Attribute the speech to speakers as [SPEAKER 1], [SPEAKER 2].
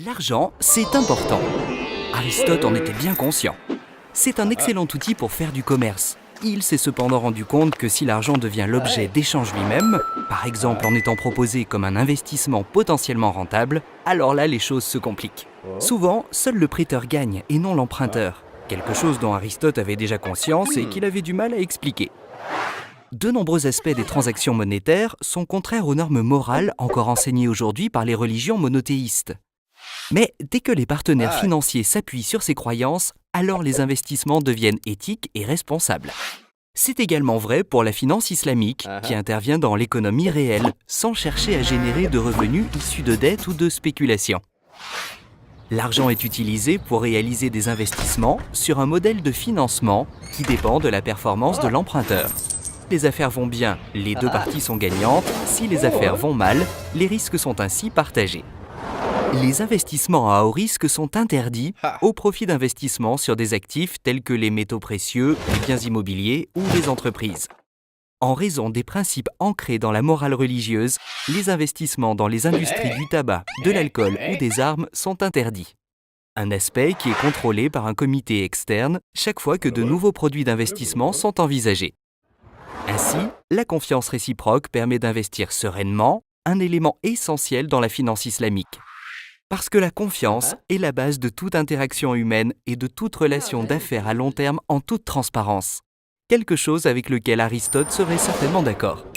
[SPEAKER 1] L'argent, c'est important. Aristote en était bien conscient. C'est un excellent outil pour faire du commerce. Il s'est cependant rendu compte que si l'argent devient l'objet d'échange lui-même, par exemple en étant proposé comme un investissement potentiellement rentable, alors là les choses se compliquent. Souvent, seul le prêteur gagne et non l'emprunteur. Quelque chose dont Aristote avait déjà conscience et qu'il avait du mal à expliquer. De nombreux aspects des transactions monétaires sont contraires aux normes morales encore enseignées aujourd'hui par les religions monothéistes. Mais dès que les partenaires financiers s'appuient sur ces croyances, alors les investissements deviennent éthiques et responsables. C'est également vrai pour la finance islamique, qui intervient dans l'économie réelle, sans chercher à générer de revenus issus de dettes ou de spéculations. L'argent est utilisé pour réaliser des investissements sur un modèle de financement qui dépend de la performance de l'emprunteur. Si les affaires vont bien, les deux parties sont gagnantes. Si les affaires vont mal, les risques sont ainsi partagés. Les investissements à haut risque sont interdits au profit d'investissements sur des actifs tels que les métaux précieux, les biens immobiliers ou les entreprises. En raison des principes ancrés dans la morale religieuse, les investissements dans les industries du tabac, de l'alcool ou des armes sont interdits. Un aspect qui est contrôlé par un comité externe chaque fois que de nouveaux produits d'investissement sont envisagés. Ainsi, la confiance réciproque permet d'investir sereinement, un élément essentiel dans la finance islamique. Parce que la confiance est la base de toute interaction humaine et de toute relation d'affaires à long terme en toute transparence. Quelque chose avec lequel Aristote serait certainement d'accord.